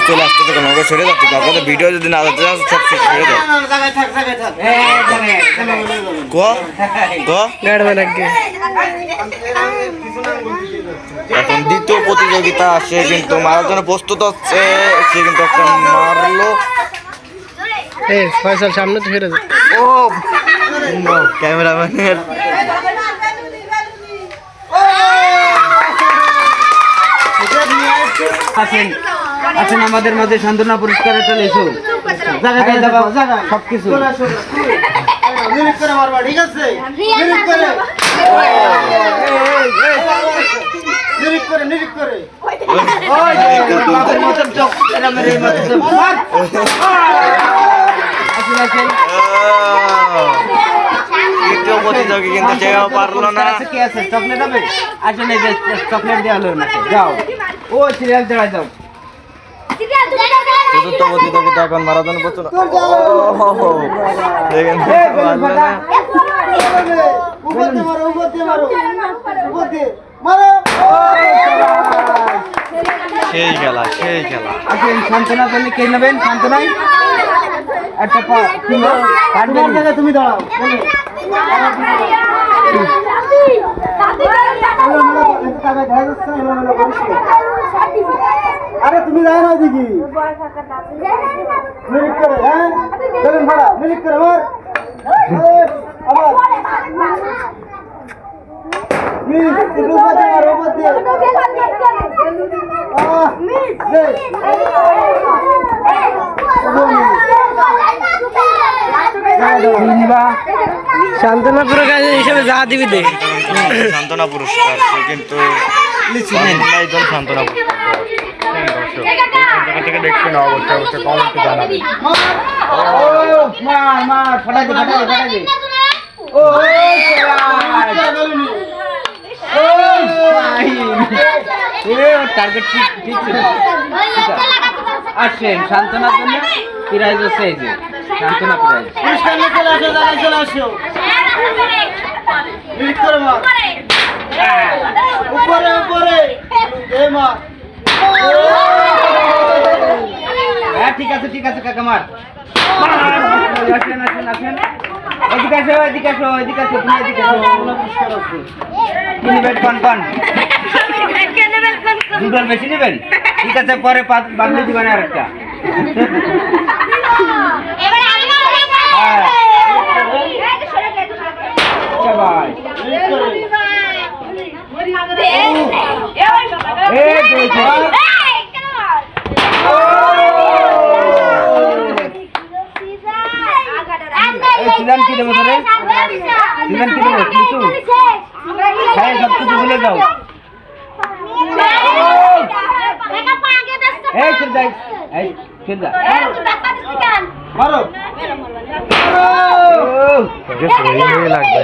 চলে আসতে তো কোনো সরে যাচ্ছে কাউকে ভিডিও যদি না যাচ্ছে সব শেষ করে দাও এখন দ্বিতীয় প্রতিযোগিতা সে কিন্তু মারার জন্য প্রস্তুত হচ্ছে সে কিন্তু একটা মারলো ফয়সাল সামনে তো ফিরে ও ক্যামেরাম্যানের আছেন আছেন আমাদের মাঝে সান্ত্বনা পুরস্কার একটা লেসো সবকিছু ঠিক আছে নিরিক করে দ্বিতীয় প্রতিযোগী কিন্তু সেও পারলো না কি আছে চকলেট হবে আসেন এই যে চকলেট দেওয়া হলো না যাও ও সিরিয়াল দেওয়া যাও চতুর্থ প্রতিযোগিতা এখন মারাথন প্রচুর দেখেন সেই খেলা আসেন সান্ত্বনা করলে কে নেবেন সান্ত্বনায় একটা তুমি দাঁড়াও আরে তুমি যাও না দিদি মিলিক করে হ্যাঁ চলুন ভাড়া মিলিক করে আবার সান্ত্বনা পুরস্কার হিসেবে যা দিবি দে সান্ত্বনা পুরস্কার সে কিন্তু সান্ত্বনা পুরস্কার থেকে দেখছেন অবশ্যই কমেন্টে জানাবেন মার ফাটাই দে ও টার্গেট ঠিক আসেন সান্ত্বনার জন্য প্রাইজ হচ্ছে এই যে সান্ত্বনা প্রাইজ চলে আসো মিলিক করে মার উপরে হ্যাঁ ঠিক আছে কাকা মার আসেন এদিকে আসো কি নেবেন কন দুটোর বেশি নেবেন ঠিক আছে পরে বাঁধলে দিবেন আর একটা সিজন কি দেবো তোরে সিজন কি দেবো কিছু হ্যাঁ সব কিছু ভুলে যাও এই চল যাই এই চল যা মারো লাগবে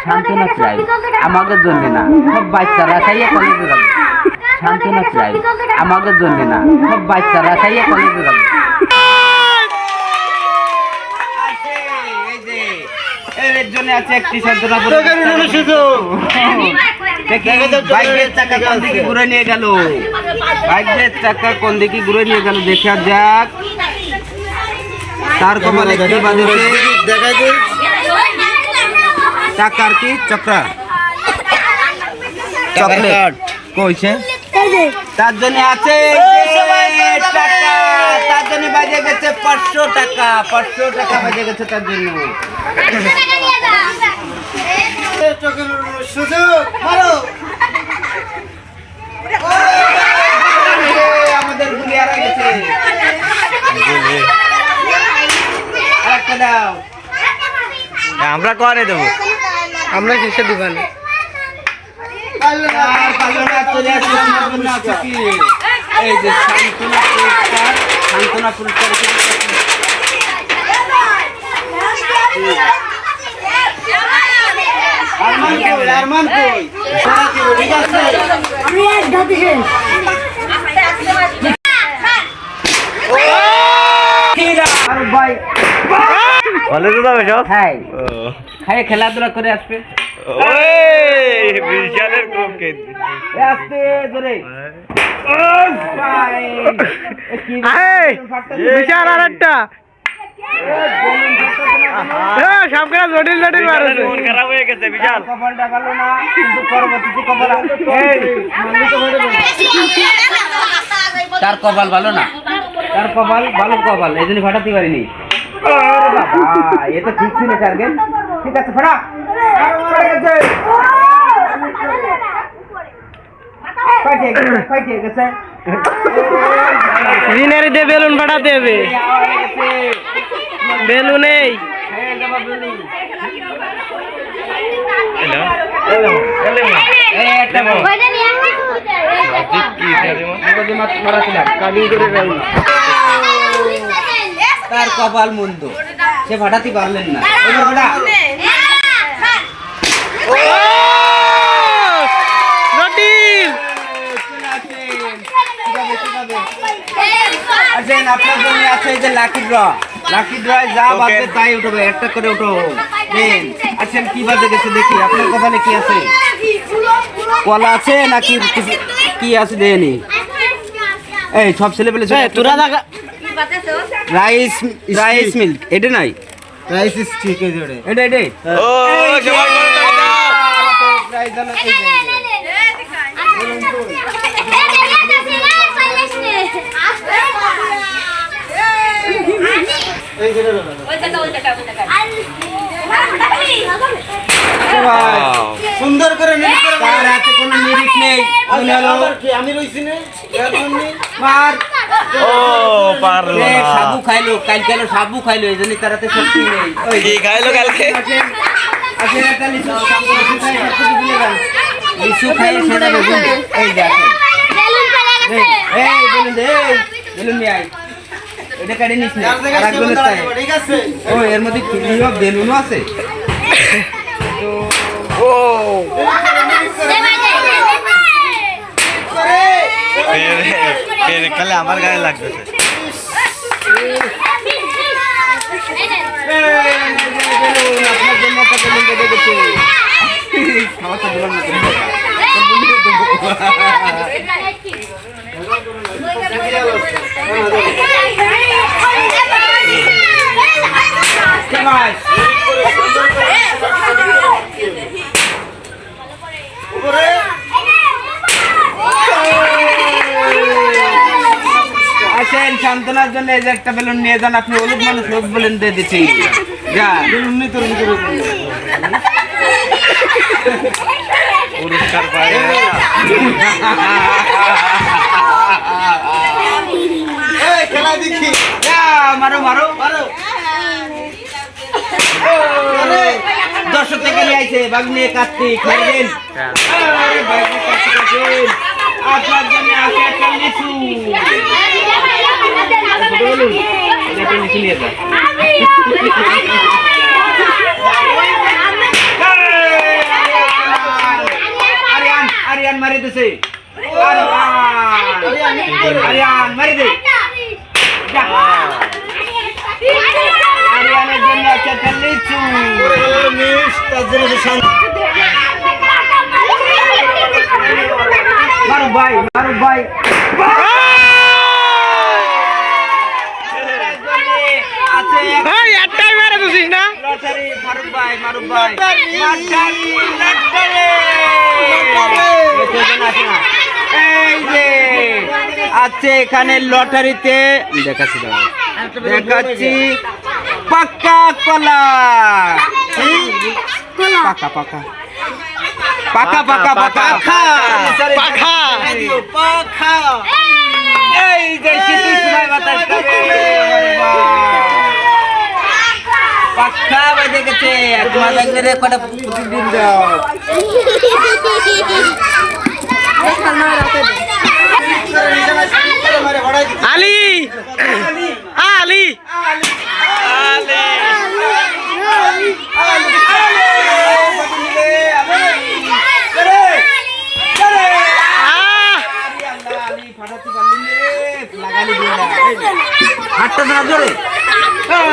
সান্ত্বনা চাই আমাদের জন্য না সব বাচ্চারা খাইয়া কলেজে যাবে সান্ত্বনা চাই আমাদের জন্য না সব বাচ্চারা খাইয়া কলেজে যাবে এর জন্য আছে একটি সান্ত্বনা বাইকের চাকা কোন দিকে ঘুরে নিয়ে গেল দেখা যাক তার কপালে কি বাজেছে দেখাই দে চাকার কি চক্রা চকলেট কইছে তার জন্য আছে টাকা তার জন্য বাজে গেছে 500 টাকা বাজে গেছে তার জন্য আমাদের গুলি হারা গেছে একটা দাও আমরা করে দেবো আমরা কিসে দিবান এই যে সান্ত্বনা পুরস্কার আরমান কই ঠিক আছে আমি এক গাদি ভাই কলেজে যাবে সব? হ্যাঁ ও খাইয়ে খেলাধুলা করে আসবে। ওই বিশালের কোকে আসতে ধরে বিশাল আরেকটা সবগুলা জটিল জটিল মন খারাপ হয়ে গেছে বিশাল। কপালটা ভালো না, কিন্তু পরবর্তীতে কপাল তার কপাল ভালো না, তার কপাল ভালো কপাল, এই জন্য ফাটাতে পারিনি। এ তো ঠিক ছিল টার্গেট। ঠিক আছে ফাটা। রিনারি দিয়ে বেলুন ফাটাতে হবে। বেলুন এই তার কপাল মন্দ, সে ফাটাতে পারলেন না। এবার ফাটা। আসেন, আপনার জন্য আছে এই যে লাকি ড্র। লাকি ড্রয় যা বাজবে তাই উঠবে, একটা করে উঠো। দেন আসেন, কি বাজে গেছে দেখি। আপনার কপালে কি আছে? কলা আছে নাকি কি আছে দেয়নি? এই সব ছেলে পেলে তোরা দেখা রাইস রাইস মিল্ক এটা নাই, রাইস ঠিক আছে এটা এটা ও সবাই বলে দাও। রাইস জানো এই যে সুন্দর করে তার হাতে কোনো নিরিখ নেই। আমি রইছি না মার ও পারলো এ, না। সাবু খাইলো, কালকে সাবু খাইলো, এই জন্য তার হাতে শক্তি নেই। ওই কি খাইলো কালকে? আসেন একটা লিচু খাই, সবকিছু ভুলে গেল। লিচু খাই সেটা বেগুন। এই যে আসেন। এই বেলুন দে, বেলুন নিয়ে আয়। এটা কাটে নিস না, আর একজনের চাই। ঠিক আছে ও এর মধ্যে বেলুনও আছে। ও কালে আমার গায়ে লাগতেছে। আপনার জন্য একটা বেলুন বেঁধে গেছে। খাওয়াটা দিলাম না তুমি। আসেন, সান্ত্বনার জন্য এই যে একটা বেলুন নিয়ে যান। আপনি হলুদ মানুষ, হলুদ বেলুন দিয়ে দিচ্ছি। যা বেলুন নিয়ে তোর ভিতরে পুরস্কার পায়। খেলা দেখি মারো মারো মারো। দর্শক থেকে নিয়ে আইছে বাগনে কার্তিক খাইবেন। আপনার জন্য আছে একটা লিচু। এটা লিচু নিয়ে যা। আরিয়ান আরিয়ান মারি দিছে। আরিয়ান মারি দে। আরিয়ানের জন্য আছে একটা লিচু। মারুফ ভাই, মারুফ ভাই আছে একটাই মেরে দিছিস না লটারি। মারুফ ভাই, মারুফ ভাই লটারি, লটারি। এই যে আছে এখানে লটারিতে দেখাচ্ছি, দেখাচ্ছি পাক্কা কলা। পাকা পাকা পাকা পাকা পাকা পাখা পাখা। এই যে শীতের সময় বাতাস করে পাখা বেজে গেছে। তোমার লাগলে কটা প্রতিদিন দাও। আলী আলী হাতটা না জোরে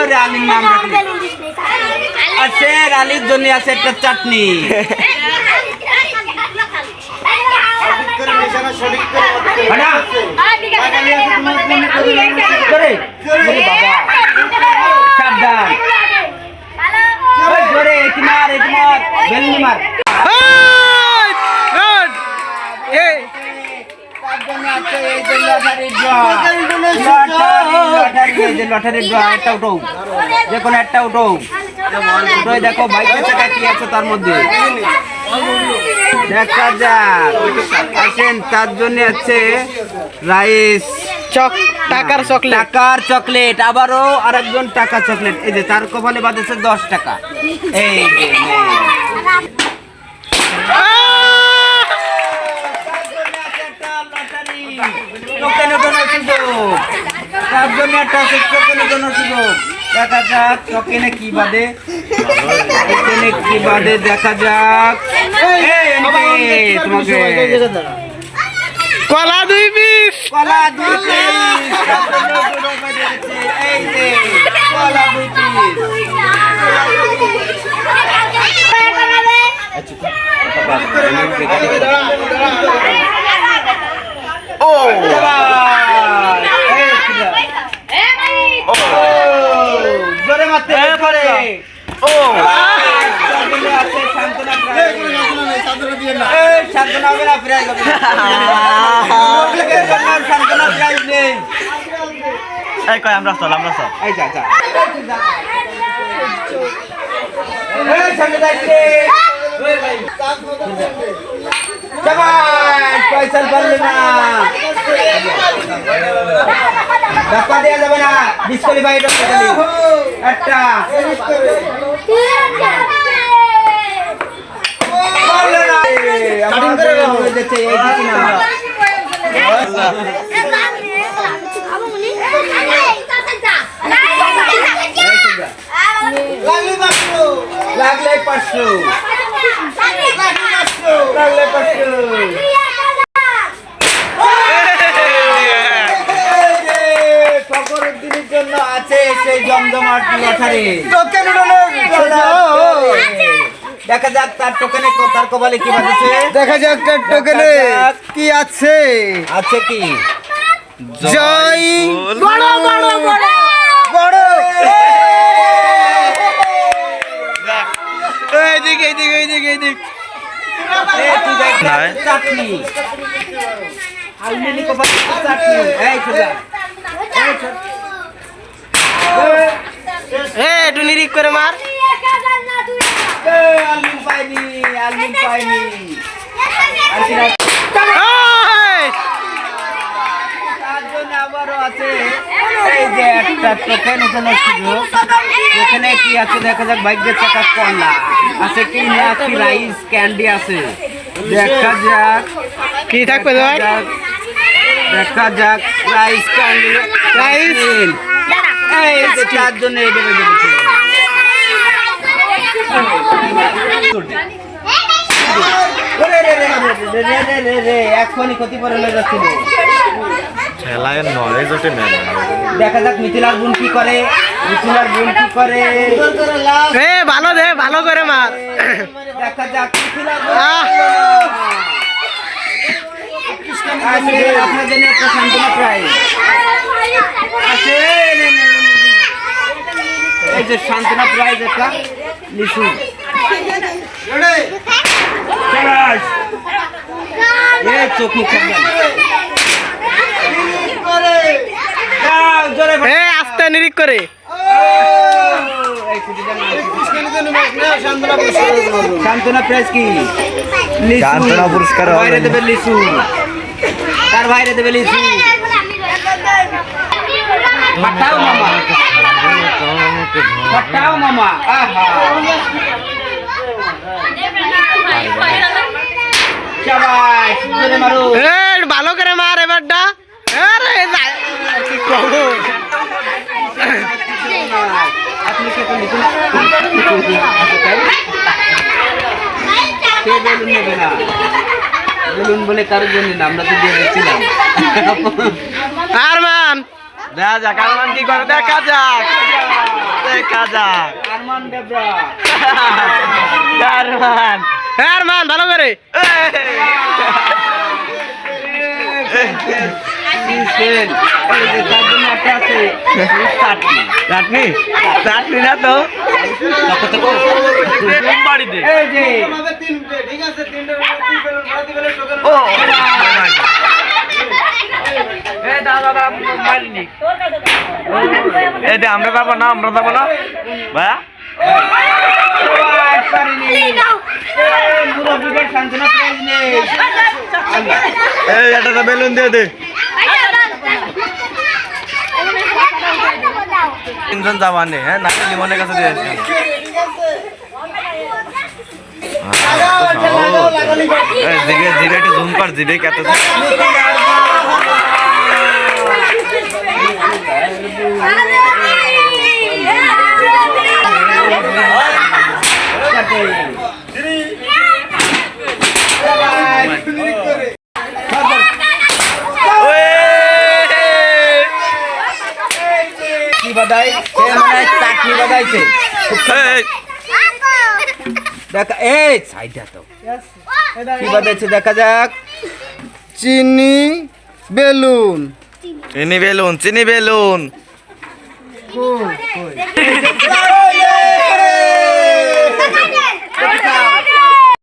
আরে আলীর নাম রাখলি। আছে আলীর জন্য আছে একটা চাটনি। হাঁটা। জোরে। জোরে বাবা। সাবধান। ওই জোরে এটি মার বেলুন মার। লটারির ড্র একটা উঠো, যে কোনো একটা উঠো। দেখো বাইকের চাকা কি আছে তার মধ্যে দেখা যাক। আসেন তার জন্য আছে রাইস টাকার চকলেট। টাকার চকলেট, আবারও আরেকজন টাকা চকলেট। এই যে তার কপালে বাঁধেছে 10 টাকা। এই যে টোকেন ওঠানোর সুযোগ, তার জন্য একটা আছে টোকেন ওঠানোর সুযোগ। দেখা যাক টোকেনে কি বাদে, টোকেনে কি বাদে দেখা যাক। তোমাকে কলা 2 পিস। কলা 2 পিস। এই যে কলা 2 পিস। ও জোরে মারতে পারে। ও সান্ত্বনা হবে না, প্রাইজ হবে না। সান্ত্বনা প্রাইজ নেই। এই কই আমরা চল। এই যা যা। এই সামনে যাইছে। জামাই পয়সা পারলে না, টাকা দেওয়া যাবে না। ডিসকালি বাইরে একটা লাগলে 500 লাগলে 500। ফখরুদ্দিনের জন্য আছে সেই জমজমাট লটারি। দেখা যাক তার টোকেনে তার কপালে কি বাজছে। দেখা যাক তার টোকেনে কি আছে। আছে কি জয় বড় বড়। এইদিকে। চাটনি আলমিনি কপালে চাটনি। এই সোজা একটু নিরিক করে মার। আলমিন পাইনি আর কি না। তার জন্য আবারও আছে এই যে একটা টোকেন উঠানোর সুযোগ। এখানে কি আছে দেখা যাক। বাইকের চাকা কলা আছে কি না, কি রাইস ক্যান্ডি আছে। দেখা যাক কি থাকবে ভাই? দেখা যাক রাইস ক্যান্ডি রাইস। এই যে তার জন্য এটা বেঁধে এখনই ক্ষতি করে যাচ্ছিল। দেখা যাক মিথিলার বোন কি করে। ভালো করে মার। দেখা যাক মিথিলার আপনার জন্য একটা সান্ত্বনা প্রাইজ আছে। এই যে সান্ত্বনা প্রাইজ একটা লিচু। চোখ মুখ আস্তে নিরিক করে। সান্ত্বনা প্রাইজ কি? সান্ত্বনা পুরস্কার বাইরে দেবে লিচু, তার বাইরে দেবে লিচু। ফাটাও মামা। আহা শাবাশ, জোরে মারো। ভালো করে মার এবারটা। আপনি কে করলেন? সে বেলুন নেবে না। বেলুন বলে কারোর জন্য না, আমরা তো দিয়ে দিচ্ছিলাম। আরমান দেখা যাক আরমান কি করে, দেখা যাক। আরমান দেবরা আরমান, আরমান ভালো করে। চাটনি চাটনি না তো বাড়িতে এই যে আমাদের তিনটে, ঠিক আছে? তিনটে তিন বেলুন ভরা দিবেন, টোকেন ও এই দে আমরা যাবো না, আমরা যাবো না ভাইয়া। মুরব্বীদের সান্ত্বনা প্রাইজ নেই। এই একটা বেলুন দিয়ে দে। তিনজন যাবা নে, হ্যাঁ নাকি লিমনের কাছে দিয়ে আসি। জিগে জিগে একটু জুম কর, জিগে কত কি বাদাই সে মানে চাকরি বাদাইছে দেখা এই সাইডটা তো কি বাদাইছে দেখা যাক চিনি বেলুন চিনি বেলুন, চিনি বেলুন। কই